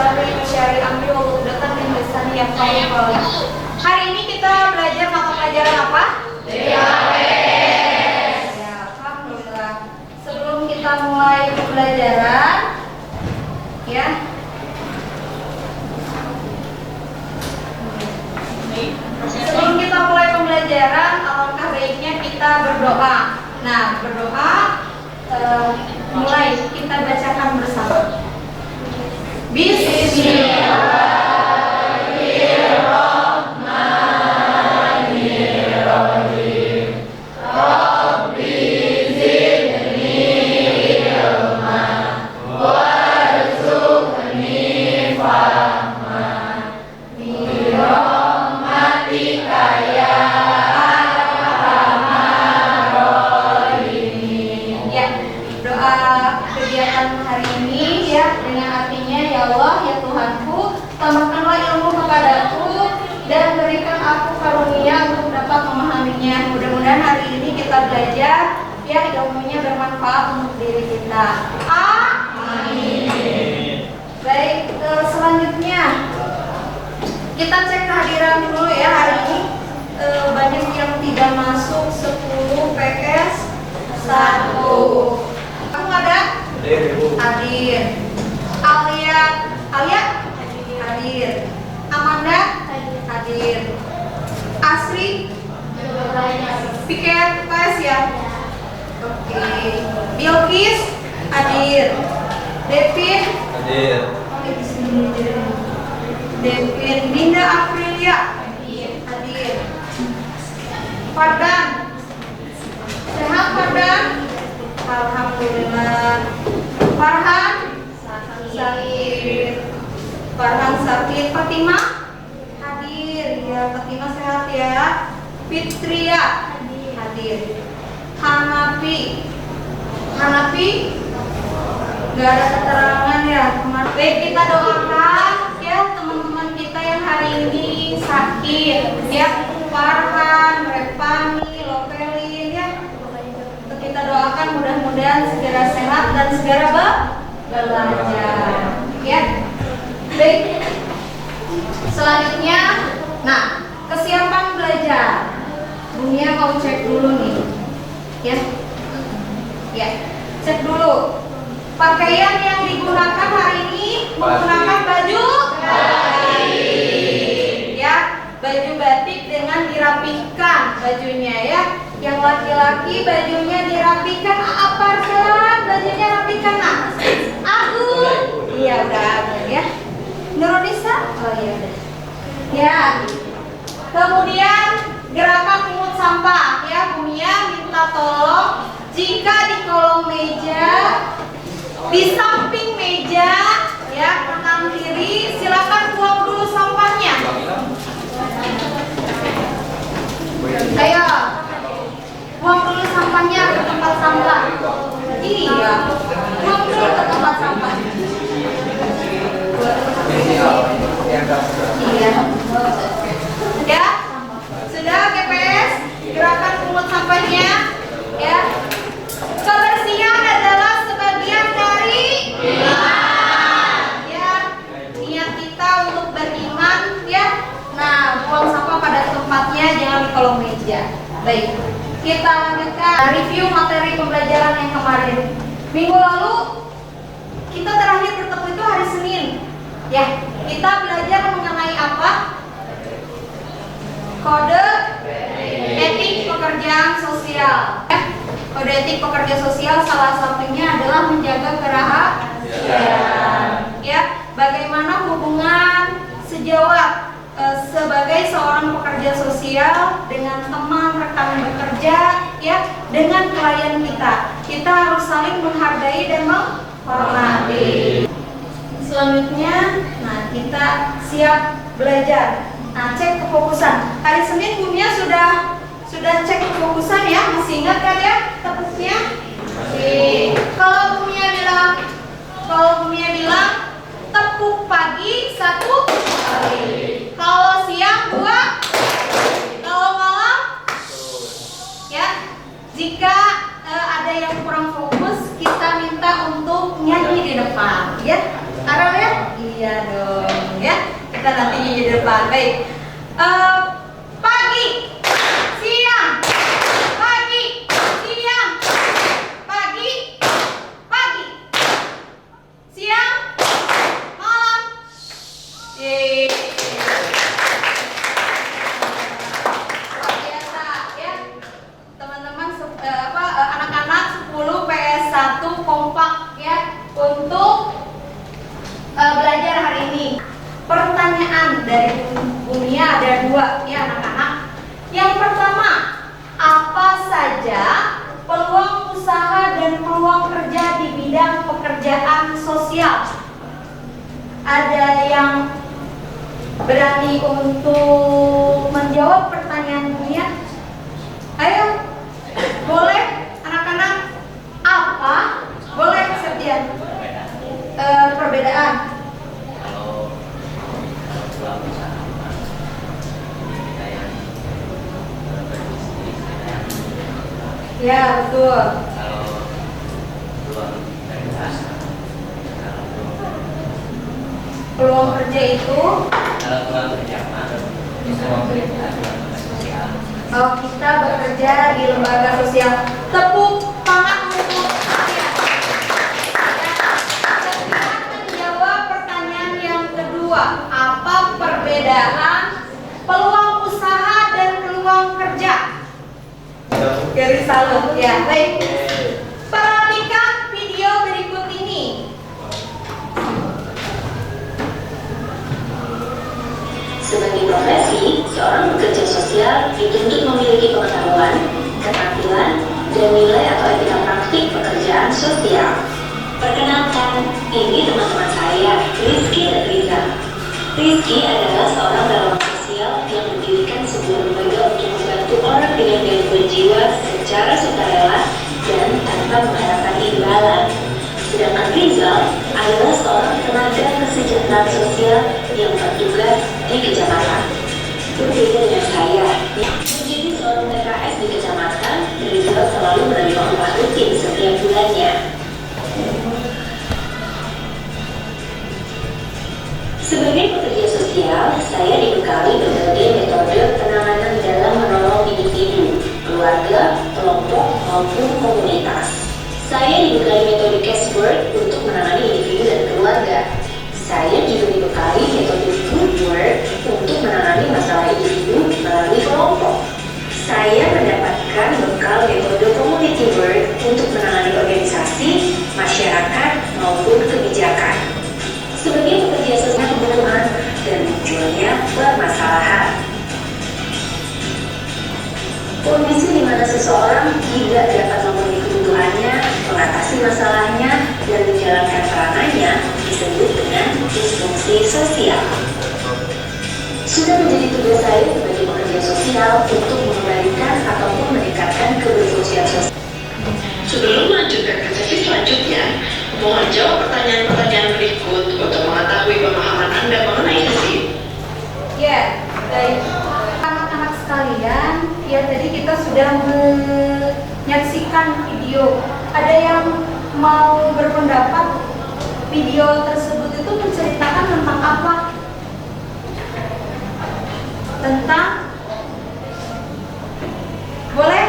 sadri masyari amri wa qudatan min lisani yafqahu qawli. Hari ini kita belajar mata pelajaran apa? DAWS. Ya, alhamdulillah. Sebelum kita mulai pembelajaran, ya. Sebelum kita mulai pembelajaran, alangkah baiknya kita berdoa. Nah, berdoa mulai kita bacakan bersama. Bismillahirrahmanirrahim. Rabbi zidni ilma warzuqni fahma bi rahmatika ya arhamar rahimin. Ya, doa kegiatan hari ini ya dengan artinya, ya Allah, ya Tuhanku, tambahkanlah ilmu kepadaku dan berikan aku karunia untuk dapat memahaminya. Mudah-mudahan hari ini kita belajar ya ilmunya bermanfaat untuk diri kita. Amin. Baik, selanjutnya kita cek kehadiran dulu ya hari ini. Banyak yang tidak masuk 10 PS 1. Kamu ada? Hadir. Alia hadir. Amanda hadir. Asri piket tes ya. Oke. Bilkis hadir. Devin Hadir. Devin. Dinda Aprilia hadir. Fardan sehat Fardan? Alhamdulillah. Farhan sakit. Fatimah hadir ya. Fatimah sehat ya. Fitria hadir. Hanafi nggak ada keterangan ya. Baik, kita doakan ya teman-teman kita yang hari ini sakit ya. Farhan, Repani, Lovelin ya. Kita doakan mudah-mudahan segera sehat dan segera belajar ya. Baik, selanjutnya, nah, kesiapan belajar. Bunia mau cek dulu nih ya. Ya, cek dulu pakaian yang digunakan hari ini. Menggunakan baju batik ya, baju batik dengan dirapikan bajunya ya. Yang laki-laki bajunya dirapikan. Apa bajunya rapikan? Nah, aku iya udah ya. Nurunisa? Oh iya udah. Ya. Kemudian gerakan pungut sampah ya. Bunia minta tolong jika di kolong meja, di samping meja ya, kanan kiri, silakan buang dulu sampahnya. Ayo. Buang dulu sampahnya ke tempat sampah. Iya. Buang dulu ke tempat sampah. Iya. Ya, sudah GPS gerakan pungut sampahnya ya. Kebersihan adalah sebagian dari iman ya. Niat kita untuk beriman ya. Nah, buang sampah pada tempatnya, jangan di kolong meja. Baik, kita lanjutkan review materi pembelajaran yang kemarin. Minggu lalu kita terakhir bertemu itu hari Senin. Ya, kita belajar mengenai apa? Kode etik pekerjaan sosial. Ya, kode etik pekerja sosial salah satunya adalah menjaga kerahasiaan. Ya, bagaimana hubungan sejawat sebagai seorang pekerja sosial dengan teman rekan bekerja ya, dengan klien kita. Kita harus saling menghargai dan menghormati. Selanjutnya, nah kita siap belajar. Nah, cek kefokusan. Hari Senin Bunia sudah cek kefokusan ya. Masih ingat kan ya tepuknya? Kalau Bunia bilang tepuk pagi 1 kali. Kalau siang 2 kali. Kalau malam ya. Jika ada yang kurang fokus, kita minta untuk nyanyi di depan ya. Arah ya? Iya dong, ya. Kita nanti di depan. Baik. Pagi, siang, pagi, siang, pagi, pagi, siang, malam. Yeay. Luar biasa ya. Teman-teman anak-anak 10 PS1 kompak ya untuk belajar hari ini. Pertanyaan dari Bunia ada 2 ya anak-anak. Yang pertama, apa saja peluang usaha dan peluang kerja di bidang pekerjaan sosial? Ada yang berani untuk menjawab pertanyaan Bunia? Ayo, boleh anak-anak. Apa? Boleh Septian. Perbedaan. Ya betul. Peluang kerja itu kalau kita bekerja di lembaga sosial. Tepuk tangan untuk saya. Kita menjawab pertanyaan yang kedua. Apa perbedaan peluang usaha dan peluang kerja? Garis salut ya. Baik. Perhatikan video berikut ini. Sebagai profesi, seorang pekerja sosial dituntut memiliki pengetahuan, keterampilan, dan nilai atau etika praktik pekerjaan sosial. Perkenalkan, ini teman-teman saya, Rizky dan Riza. Rizky adalah seorang relawan sosial yang mendirikan sebuah lembaga untuk membantu orang dengan gangguan jiwa secara sukarela dan tanpa mengharapkan imbalan. Sedangkan Rizal adalah seorang tenaga kesejahteraan sosial yang bertugas di kecamatan. Berbeda dengan saya, menjadi seorang TKS di kecamatan, Rizal selalu menerima upah rutin setiap bulannya. Sebagai pekerja sosial, saya dibekali berbagai metode penanganan dalam menolong individu, keluarga, kelompok, maupun komunitas. Saya dibekali metode casework untuk menangani individu dan keluarga. Saya juga dibekali metode group work untuk menangani masalah individu melalui kelompok. Saya mendapatkan bekal metode community work untuk menangani organisasi, masyarakat, maupun kebijakan. Sebagai pekerja sosial kebutuhan dan munculnya permasalahan. Kondisi di mana seseorang tidak dapat memenuhi kebutuhannya, mengatasi masalahnya, dan menjalankan peranannya disebut dengan disfungsi sosial. Sudah menjadi tugas saya sebagai pekerja sosial untuk mengembalikan ataupun meningkatkan keberfungsian sosial. Sebelum melanjutkan ke sesi selanjutnya, mohon jawab pertanyaan-pertanyaan berikut untuk mengetahui pemahaman Anda mengenai sesi. Ya, baik. Anak-anak sekalian, ya tadi kita sudah menyaksikan video. Ada yang mau berpendapat video tersebut itu menceritakan tentang apa? Tentang boleh?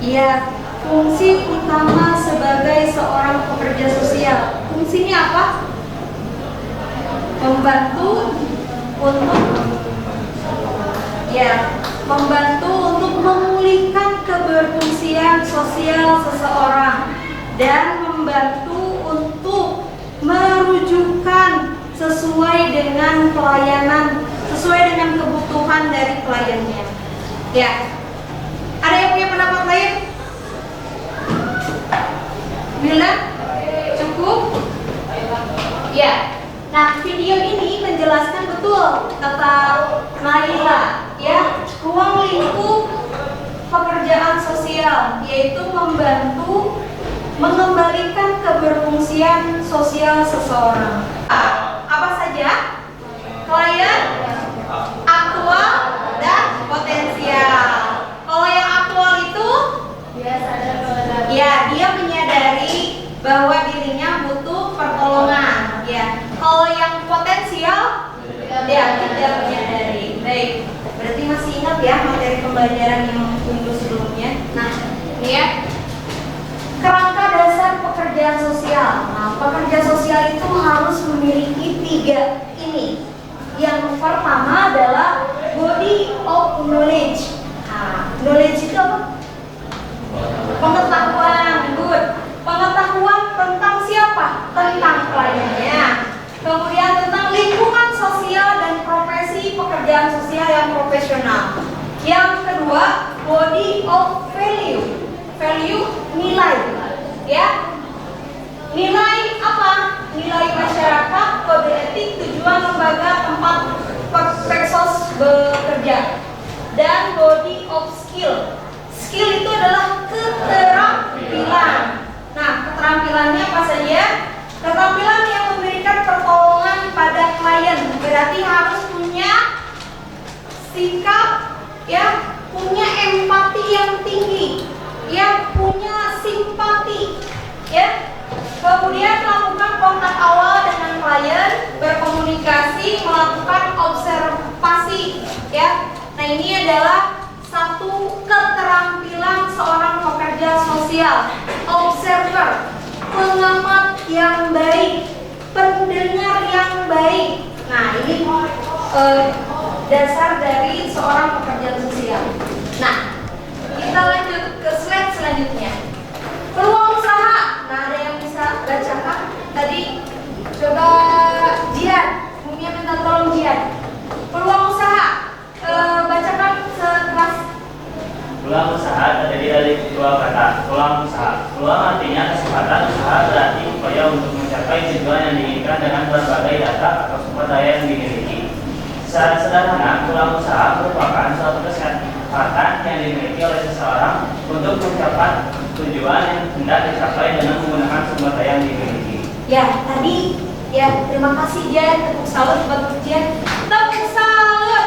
Iya, fungsi utama sebagai seorang pekerja sosial. Fungsinya apa? Membantu untuk memulihkan keberfungsian sosial seseorang dan membantu untuk merujukan sesuai dengan pelayanan, sesuai dengan kebutuhan dari kliennya. Ya. Ada yang punya pendapat lain? Bila? Cukup? Ya. Nah, video ini menjelaskan betul kata Naila, ya, ruang lingkup pekerjaan sosial, yaitu membantu mengembalikan keberfungsian sosial seseorang. Apa saja? Klien, aktual, dan potensial. Kalau yang aktual itu, ya, dia menyadari bahwa dirinya butuh pertolongan, ya. pembelajaran yang minggu sebelumnya. Nah, ini ya. Kerangka dasar pekerjaan sosial. Nah, pekerja sosial itu harus memiliki 3 ini. Yang pertama adalah body of knowledge. Nah, knowledge itu apa? Pengetahuan. Good. Pengetahuan tentang siapa? Tentang kliennya. Kemudian tentang lingkungan sosial dan profesi pekerjaan sosial yang profesional. Yang kedua, body of value. Value, nilai, ya. Nilai apa? Nilai masyarakat, kode etik, tujuan lembaga tempat Peksos bekerja. Dan body of skill. Skill itu adalah keterampilan. Nah, keterampilannya apa saja? Keterampilan yang memberikan pertolongan pada klien. Berarti harus punya sikap, ya, punya empati yang tinggi, ya, punya simpati, ya. Kemudian melakukan kontak awal dengan klien, berkomunikasi, melakukan observasi, ya. Nah, ini adalah satu keterampilan seorang pekerja sosial. Observer, pengamat yang baik, pendengar yang baik. Nah, ini dasar dari seorang pekerja sosial. Nah, kita lanjut ke slide selanjutnya. Peluang usaha. Nah, ada yang bisa bacakan? Tadi coba Jian, Mumia minta tolong Jian. Peluang usaha. Bacakan sekelas. Peluang usaha terdiri dari 2 kata. Peluang usaha. Peluang artinya kesempatan usaha, berarti upaya untuk mencapai tujuan yang diinginkan dengan berbagai data atau sumber daya yang dimiliki. Secara sederhana, peluang usaha merupakan suatu kesempatan yang dimiliki oleh seseorang untuk mencapai tujuan yang hendak dicapai dengan menggunakan sumber daya yang dimiliki. Ya, tadi ya, terima kasih Jan, tepuk salut buat Jan. Tepuk salut.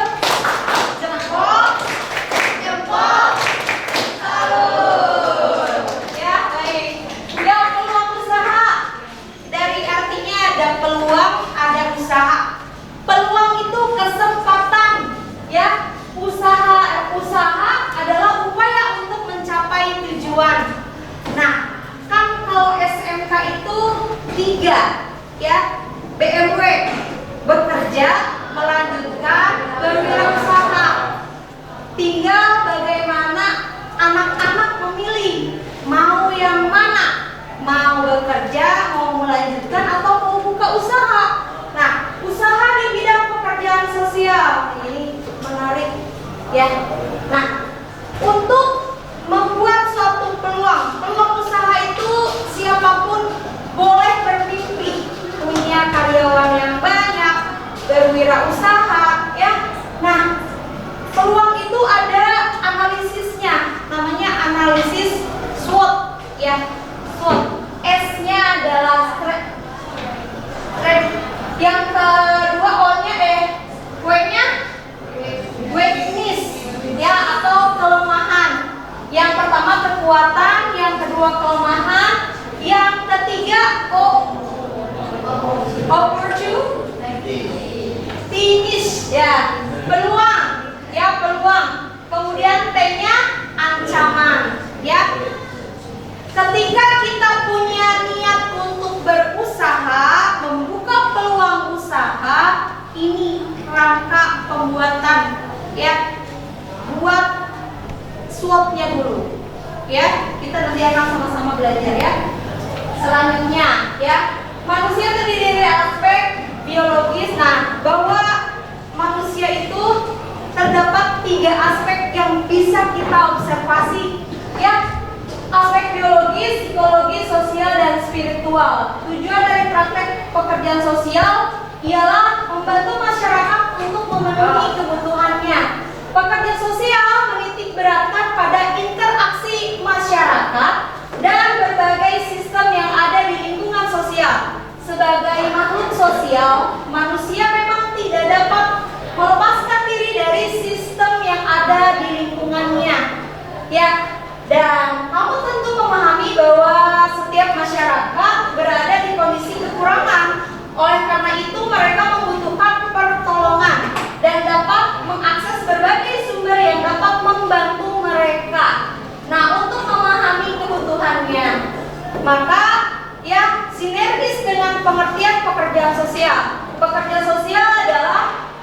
Jempol. Jempol. Salut. Ya, baik. Ya, peluang usaha. Dari artinya ada peluang, ada usaha. Peluang itu kesempatan, ya. Usaha adalah upaya untuk mencapai tujuan. Nah, kan kalau SMK itu 3, ya. BMW, bekerja, melanjutkan, berwirausaha. Tinggal bagaimana anak-anak memilih mau yang mana, mau bekerja, mau melanjutkan, atau mau buka usaha. Nah, usaha di bidang pekerjaan sosial ini menarik, ya. Nah, untuk membuat suatu peluang usaha itu siapapun boleh bermimpi punya karyawan yang banyak, berwirausaha, ya. Nah, peluang itu ada analisisnya, namanya analisis SWOT, ya. SWOT, S-nya adalah yang kedua O-nya W-nya weakness, ya, atau kelemahan. Yang pertama kekuatan, yang kedua kelemahan, yang ketiga opportunities, ya, peluang, ya, peluang. Kemudian T-nya ancaman, ya. Ketika kita punya niat untuk berusaha, membuka peluang usaha, ini rangka pembuatan, ya. Buat SWOT-nya dulu, ya. Kita nanti akan sama-sama belajar, ya. Selanjutnya, ya, manusia terdiri dari aspek biologis. Nah, bahwa manusia itu terdapat 3 aspek yang bisa kita observasi, ya. Aspek biologis, psikologis, sosial, dan spiritual. Tujuan dari praktek pekerjaan sosial ialah membantu masyarakat untuk memenuhi kebutuhannya. Pekerja sosial menitik beratkan pada interaksi masyarakat dan berbagai sistem yang ada di lingkungan sosial. Sebagai makhluk sosial, manusia memang tidak dapat melepaskan diri dari sistem yang ada di lingkungannya, ya. Dan kamu tentu memahami bahwa setiap masyarakat berada di kondisi kekurangan. Oleh karena itu mereka membutuhkan pertolongan dan dapat mengakses berbagai sumber yang dapat membantu sosial. Pekerja sosial adalah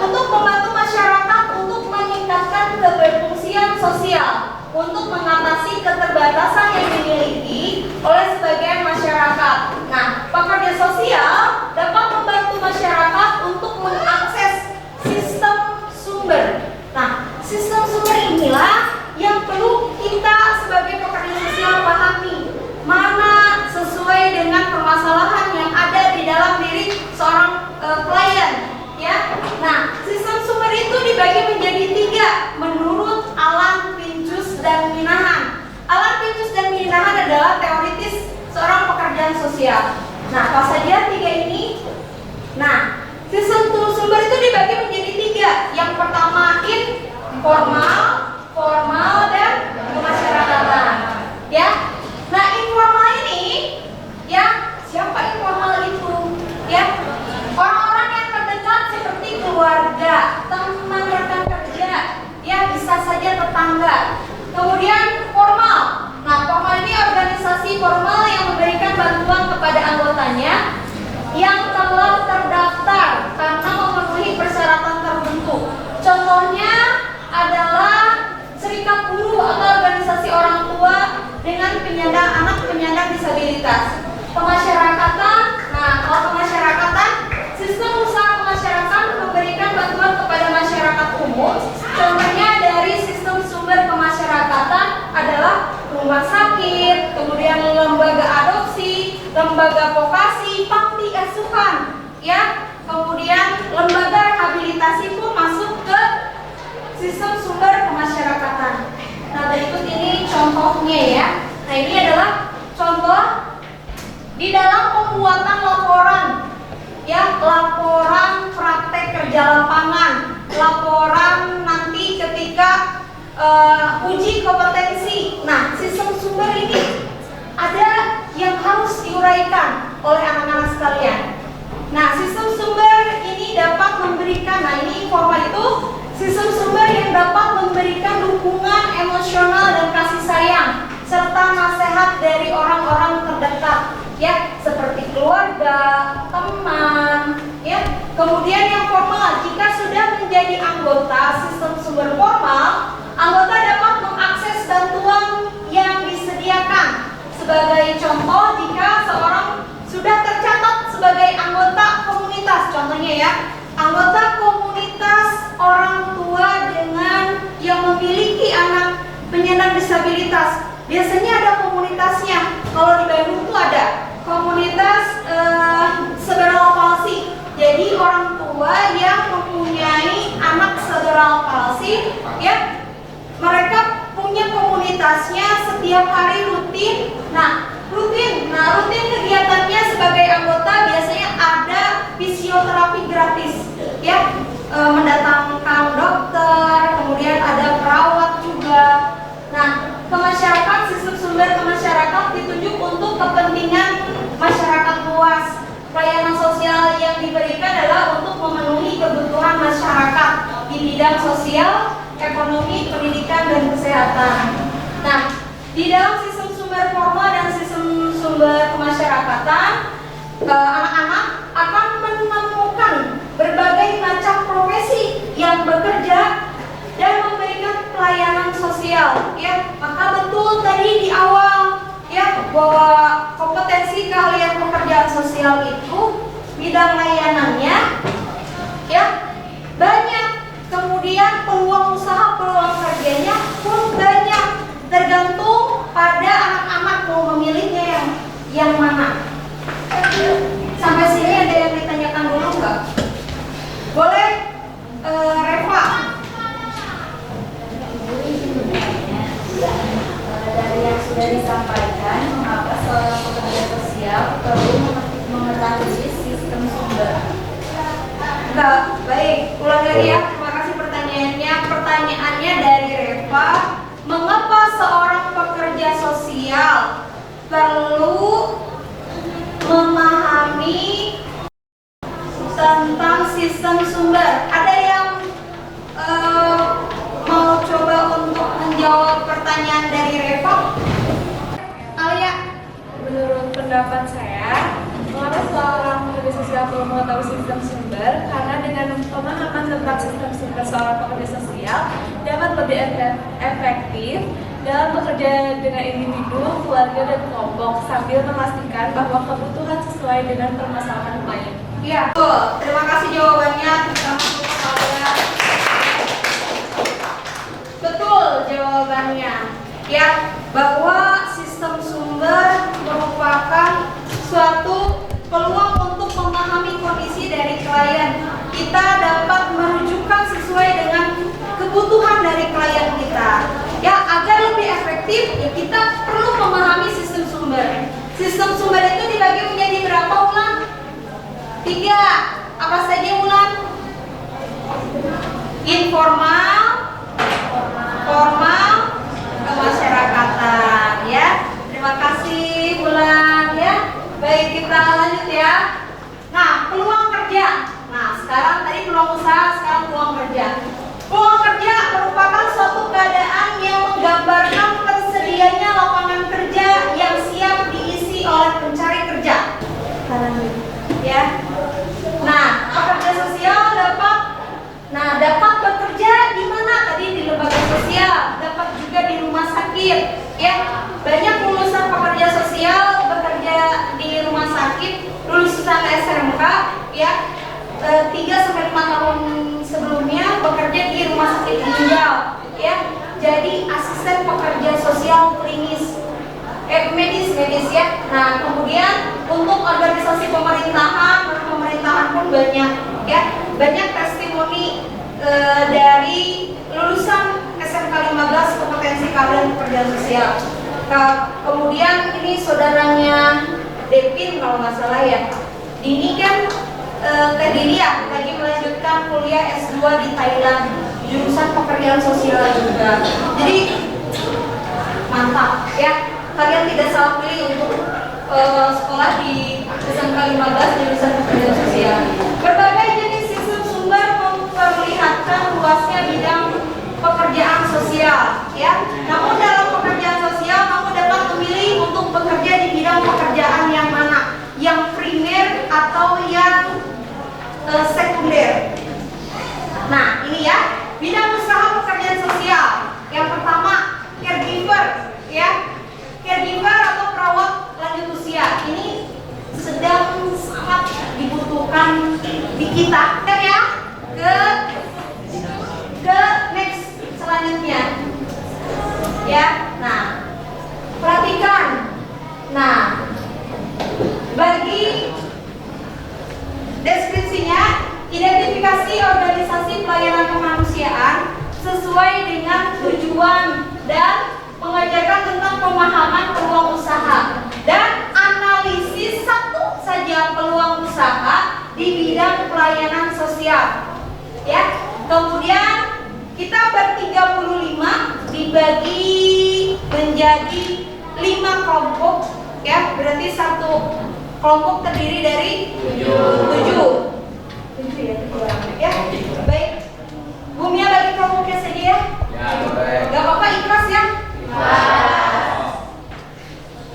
untuk membantu masyarakat untuk meningkatkan keberfungsian sosial, untuk mengatasi keterbatasan yang dimiliki oleh sebagian masyarakat. Nah, pekerja sosial dapat membantu masyarakat untuk mengakses sistem sumber. Nah, sistem sumber inilah yang perlu kita sebagai pekerja sosial pahami, mana sesuai dengan permasalahan yang ada di dalam diri seorang klien, ya. Nah, sistem sumber itu dibagi menjadi 3 menurut Alan Pincus dan Minahan. Alan Pincus dan Minahan adalah teoritis seorang pekerjaan sosial. Nah, apa saja 3 ini? Nah, sistem sumber itu dibagi menjadi 3. Yang pertama informal, formal, dan kemasyarakatan. Ya. Nah, informal ini, ya, siapa informal itu? Ya, orang-orang yang terdekat seperti keluarga, teman rekan kerja, ya, bisa saja tetangga. Kemudian formal. Nah, formal ini organisasi formal yang memberikan bantuan kepada anggotanya yang telah terdaftar karena memenuhi persyaratan tertentu. Contohnya adalah serikat buruh atau organisasi orang tua dengan penyandang anak penyandang disabilitas. Kemasyarakatan, nah, kalau kemasyarakatan, sistem usaha kemasyarakatan memberikan bantuan kepada masyarakat umum. Contohnya dari sistem sumber kemasyarakatan adalah rumah sakit, kemudian lembaga adopsi, lembaga vokasi, panti asuhan, ya, kemudian lembaga rehabilitasi pun masuk ke sistem sumber kemasyarakatan. Nah, berikut ini contohnya, ya. Nah, ini adalah contoh di dalam pembuatan laporan, ya, laporan praktek kerja lapangan, laporan nanti ketika uji kompetensi. Nah, sistem sumber ini ada yang harus diuraikan oleh anak-anak sekalian. Nah, sistem sumber ini dapat memberikan, nah, ini informal itu sistem sumber yang dapat memberikan dukungan emosional dan kasih sayang serta nasihat dari orang-orang terdekat, ya, seperti keluarga, teman, ya. Kemudian yang formal, jika sudah menjadi anggota sistem sumber formal, anggota dapat mengakses bantuan yang disediakan. Sebagai contoh, jika seorang sudah tercatat sebagai anggota komunitas, contohnya, ya, anggota komunitas orang tua dengan yang memiliki anak penyandang disabilitas. Biasanya ada komunitasnya. Kalau di Bandung itu ada komunitas cerebral palsy. Jadi orang tua yang mempunyai anak cerebral palsy, ya, mereka punya komunitasnya setiap hari rutin. Nah, rutin kegiatannya sebagai anggota biasanya ada fisioterapi gratis, ya, mendatangkan dokter, kemudian ada perawat juga. Nah, kemasyarakatan, sistem sumber kemasyarakatan ditunjuk untuk kepentingan masyarakat luas. Pelayanan sosial yang diberikan adalah untuk memenuhi kebutuhan masyarakat di bidang sosial, ekonomi, pendidikan, dan kesehatan. Nah, di dalam sistem sumber formal dan sistem sumber kemasyarakatan, anak-anak akan menemukan berbagai macam profesi yang bekerja dan memberikan pelayanan sosial, ya. Maka betul tadi di awal, ya, bahwa kompetensi keahlian pekerjaan sosial itu bidang layanannya, ya, banyak. Kemudian peluang usaha, peluang kerjanya pun banyak, tergantung pada anak-anak mau memilihnya yang mana. Sampai sini ada yang ditanyakan dulu nggak? Boleh, Reva? Dari yang sudah disampaikan, mengapa seorang pekerja sosial perlu mengetahui sistem sumber? Enggak, baik. Ulang lagi, ya. Terima kasih pertanyaannya. Pertanyaannya dari Reva, mengapa seorang pekerja sosial perlu memahami tentang sistem sumber? Ada yang mau coba untuk menjawab pertanyaan dari Reva? Alia? Menurut pendapat saya, mengapa seorang perlu mengetahui sistem sumber karena dengan pemahaman tentang sistem sumber seorang pekerja sosial dapat lebih efektif dalam bekerja dengan individu, keluarga, dan kelompok sambil memastikan bahwa kebutuhan sesuai dengan permasalahan klien. Iya, betul. Terima kasih jawabannya. Kita masuk kepada betul jawabannya. Ya, bahwa sistem sumber merupakan suatu peluang untuk memahami kondisi dari klien. Kita dapat merujukan sesuai dengan kebutuhan dari klien kita. Ya, agar lebih efektif, ya kita perlu memahami sistem sumber. Sistem sumber itu dibagi menjadi berapa, Ulan? 3. Apa saja, Ulan? Informal, formal, kemasyarakatan. Ya, terima kasih, Ulan. Ya, baik, kita lanjut ya. Nah, peluang kerja. Nah, sekarang tadi peluang usaha, sekarang peluang kerja. Peluang kerja merupakan suatu keadaan yang menggambarkan tersedianya lapangan kerja yang siap diisi oleh pencari kerja. Ya. Nah, pekerja sosial dapat bekerja di mana? Tadi di lembaga sosial, dapat juga di rumah sakit. Ya, banyak lulusan pekerja sosial bekerja di rumah sakit, lulusan SMK, ya. 3-5 tahun sebelumnya bekerja di rumah sakit ginjal, ya, jadi asisten pekerja sosial klinis, medis ya. Nah, kemudian untuk organisasi pemerintahan pun banyak, ya, banyak testimoni dari lulusan SMK 15 kompetensi kalian pekerja sosial. Kemudian ini saudaranya Devin kalau nggak salah ya, Dini kan. Teh Dini ya, lagi melanjutkan kuliah S2 di Thailand, jurusan pekerjaan sosial juga. Jadi mantap ya, kalian tidak salah pilih untuk sekolah di SMK 15 jurusan pekerjaan sosial. Berbagai jenis sistem sumber memperlihatkan luasnya bidang pekerjaan sosial, ya. Namun dalam pekerjaan sosial kamu dapat memilih untuk bekerja di bidang pekerjaan yang mana, yang primer atau yang sekunder. Nah, ini ya, bidang usaha pekerjaan sosial. Yang pertama, caregiver, ya. Caregiver atau perawat lanjut usia. Ini sedang sangat dibutuhkan di kita, kan ya? Ke next selanjutnya. Ya. Nah, perhatikan. Nah, bagi deskripsinya, identifikasi organisasi pelayanan kemanusiaan sesuai dengan tujuan dan mengajarkan tentang pemahaman peluang usaha dan analisis satu saja peluang usaha di bidang pelayanan sosial. Ya, kemudian kita ber-35 dibagi menjadi 5 kelompok, ya, berarti satu kelompok terdiri dari 7 ya. Baik, Bumia bagi kelompoknya saja ya. Gak apa-apa, ikhlas ya.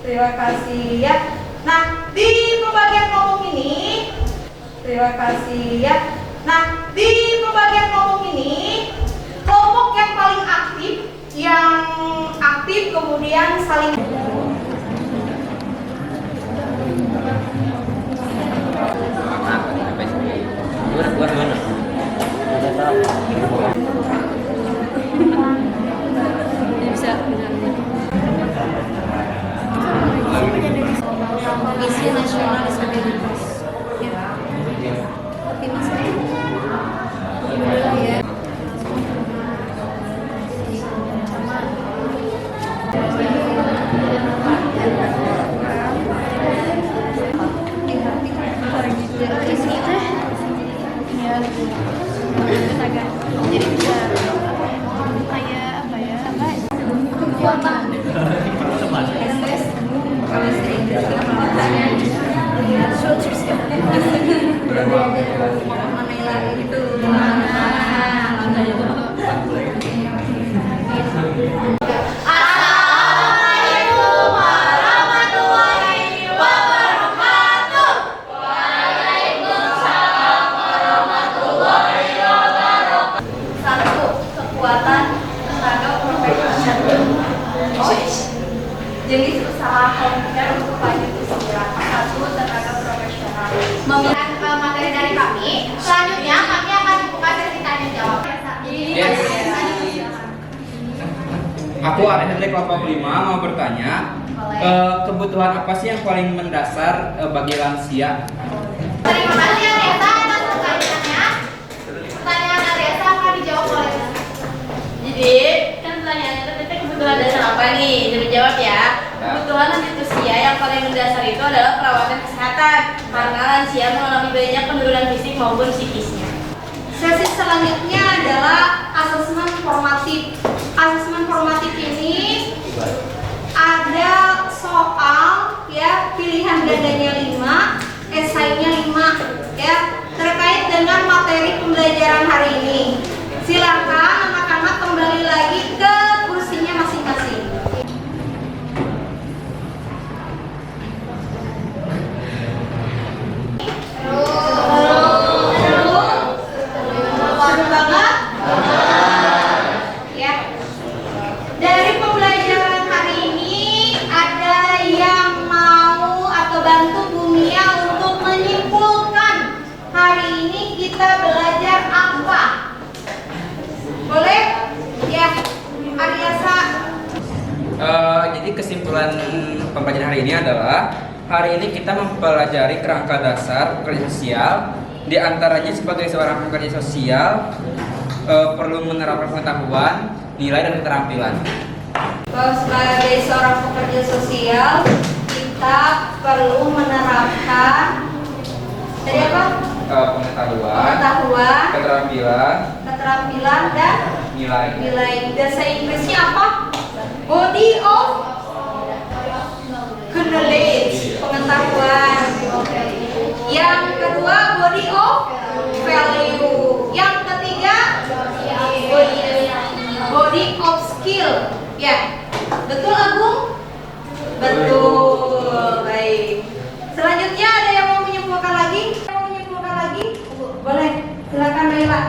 Terima kasih ya. Nah, di pembagian kelompok ini, terima kasih ya. Nah, di pembagian kelompok ini, kelompok yang paling aktif kemudian saling Misi nasional disabilitas. Ya. Jadi bisa memiliki materi dari kami. Selanjutnya kami akan membuka sesi tanya jawab. Yes. Aku Arya dari kelompok 5 mau bertanya, kebutuhan apa sih yang paling mendasar bagi lansia? Terima kasih Aresa atas pertanyaannya. Pertanyaan Aresa akan dijawab oleh. Jadi kan pertanyaannya tadi kebutuhan dasar apa nih? Jadi jawab ya. Kebutuhan lanjut usia yang paling mendasar itu adalah perawatan kesehatan karena lansia mengalami banyak penurunan fisik maupun psikisnya. Sesi selanjutnya adalah asesmen formatif. Asesmen formatif ini ada soal ya, pilihan gandanya 5, esainya 5 ya, terkait dengan materi pembelajaran hari ini. Silakan anak-anak kembali lagi ke kursinya masing-masing. Seru banget ya. Dari pembelajaran hari ini ada yang mau atau bantu Bumia untuk menyimpulkan hari ini kita belajar apa? Boleh? Ya, Aryasa. Jadi kesimpulan pembelajaran hari ini adalah hari ini kita mempelajari kerangka dasar pekerja sosial. Di antaranya sebagai seorang pekerja sosial perlu menerapkan pengetahuan, nilai dan keterampilan. Bahwa sebagai seorang pekerja sosial kita perlu menerapkan dari apa? Pengetahuan, keterampilan dan nilai. Bahasa Inggrisnya apa? Body of knowledge, pengetahuan. Yang kedua body of value. Yang ketiga body of skill. Ya, betul Agung? Betul. Baik. Selanjutnya ada yang mau menyimpulkan lagi? Boleh. Silakan Naila.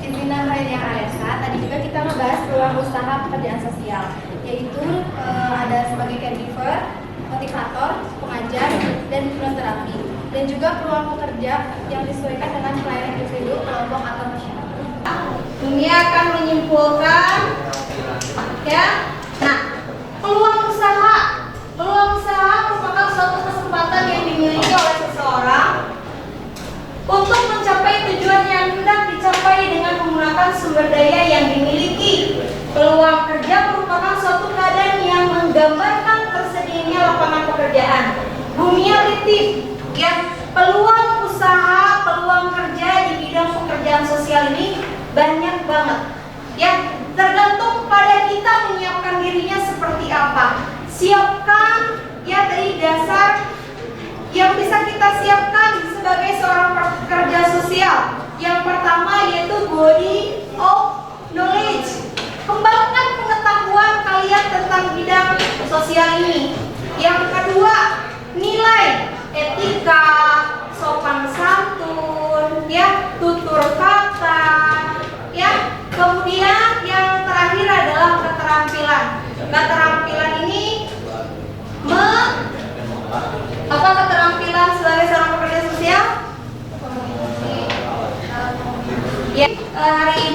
Izin namanya Aresa, tadi juga kita membahas peluang usaha pekerjaan sosial, yaitu ada sebagai caregiver, motivator, pengajar, dan hipnoterapi, dan juga peluang pekerja yang disesuaikan dengan pelayanan individu, kelompok, atau masyarakat. Dunia akan menyimpulkan ya. Nah, peluang usaha merupakan suatu kesempatan yang dimiliki oleh seseorang untuk mencapai tujuan yang hendak dicapai dengan menggunakan sumber daya yang dimiliki. Peluang kerja merupakan suatu keadaan yang menggambarkan tersedianya lapangan pekerjaan. Dunia titip ya, peluang usaha, peluang kerja di bidang pekerjaan sosial ini banyak banget. Ya, tergantung pada kita menyiapkan dirinya seperti apa. Siapkan ya dari dasar yang bisa kita siapkan sebagai seorang pekerja sosial. Yang pertama yaitu body of knowledge. Kembangkan pengetahuan kalian tentang bidang sosial ini. Yang kedua, nilai, etika, sopan santun, ya, tutur kata, ya. Kemudian yang terakhir adalah keterampilan. Keterampilan ini apa keterampilan sebagai seorang pekerja sosial? Ya, hari